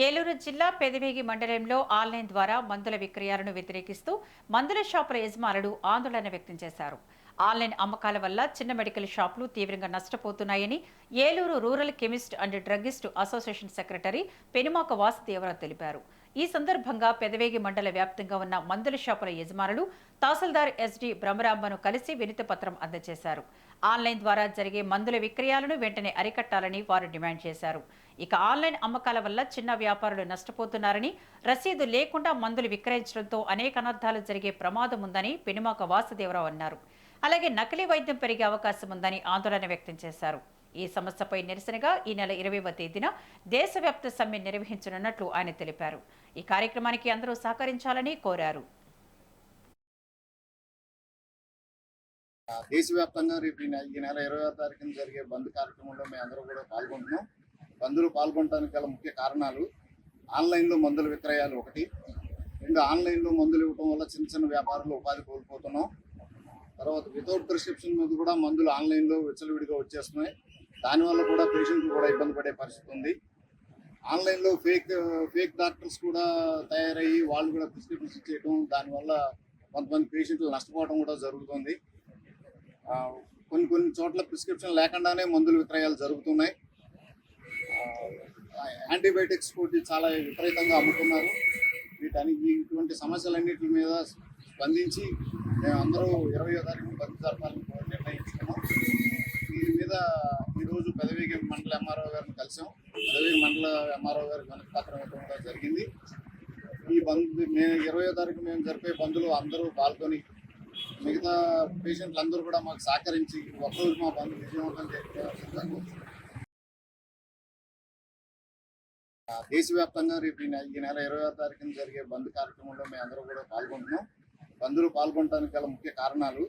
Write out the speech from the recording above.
ఏలూరు జిల్లా పెదవేగి మండలంలో ఆన్లైన్ ద్వారా మందుల విక్రయాలను వ్యతిరేకిస్తూ మందుల షాపుల యజమానులు ఆందోళన వ్యక్తం చేశారు. ఆన్లైన్ అమ్మకాల వల్ల చిన్న మెడికల్ షాపులు తీవ్రంగా నష్టపోతున్నాయని Eluru rural chemist and druggist association secretary Penumaka Vasudevarao తెలిపారు. ఈ సందర్భంగా పెదవేగి మండల వ్యాప్తంగా ఉన్న మందుల షాపుల యజమానులు తహసీల్దార్ ఎస్డి బ్రహ్మరాంబను కలిసి వినతి పత్రం అందజేశారు. ఆన్లైన్ ద్వారా జరిగే మందుల విక్రయాలను వెంటనే అరికట్టాలని వారు డిమాండ్ చేశారు. ఇక ఆన్లైన్ అమ్మకాల వల్ల చిన్న వ్యాపారులు నష్టపోతున్నారని, రసీదు లేకుండా మందులు విక్రయించడంతో అనేక అనర్థాలు జరిగే ప్రమాదం ఉందని పెనుమాక వాసుదేవరావు అన్నారు. అలాగే నకిలీ వైద్యం పెరిగే అవకాశం ఉందని ఆందోళన వ్యక్తం చేశారు. ఈ సమస్యపై నిరసనగా ఈ నెల 20వ తేదీన దేశవ్యాప్త సమ్మె నిర్వహించనున్నట్లు ఆయన తెలిపారు. ఈ కార్యక్రమానికి అందరూ సహకరించాలని కోరారు. దేశవ్యాప్తంగా రేపు ఈ నెల 20వ తారీఖున జరిగే బంద్ కార్యక్రమంలో మేము అందరూ కూడా పాల్గొంటున్నాం. బంద్లో పాల్గొనడానికి గల ముఖ్య కారణాలు ఆన్లైన్లో మందుల విక్రయాలు ఒకటి, రెండు ఆన్లైన్లో మందులు ఇవ్వడం వల్ల చిన్న చిన్న వ్యాపారులు ఉపాధి కోల్పోతున్నాం. తర్వాత వితౌట్ ప్రిస్క్రిప్షన్ మీద కూడా మందులు ఆన్లైన్లో విచ్చలవిడిగా వచ్చేస్తున్నాయి. దానివల్ల కూడా పేషెంట్లు కూడా ఇబ్బంది పడే పరిస్థితి ఉంది. ఆన్లైన్లో ఫేక్ డాక్టర్స్ కూడా తయారయ్యి వాళ్ళు కూడా ప్రిస్క్రిప్షన్స్ ఇచ్చేయడం, దానివల్ల కొంతమంది పేషెంట్లు నష్టపోవడం కూడా జరుగుతుంది. కొన్ని చోట్ల ప్రిస్క్రిప్షన్ లేకుండానే మందుల విక్రయాలు జరుగుతున్నాయి. యాంటీబయాటిక్స్ కూడా చాలా విపరీతంగా అమ్ముతున్నారు. ఇటువంటి సమస్యలన్నిటి మీద స్పందించి మేము అందరూ 20వ తారీఖున బంద్ జరపాలని నిర్ణయించుకున్నాం. దీని మీద ఈరోజు పెదవేగి మండల ఎంఆర్ఓ గారిని కలిసాం. పెదవేగి మండల ఎంఆర్ఓ గారికి వినతి పత్రం ఇవ్వడం కూడా జరిగింది. ఈ బంద్ 20వ తారీఖు మేము జరిపే బంద్లో అందరూ పాల్గొని మిగతా పేషెంట్లు అందరూ కూడా మాకు సహకరించి ఒక్కరోజు మా బంద్ విజయవంతం చేయాల్సిందని. దేశవ్యాప్తంగా రేపు ఈ నెల 20వ తారీఖున జరిగే బంద్ కార్యక్రమంలో మేము అందరూ కూడా పాల్గొంటున్నాం. బంద్లో పాల్గొనడానికి గల ముఖ్య కారణాలు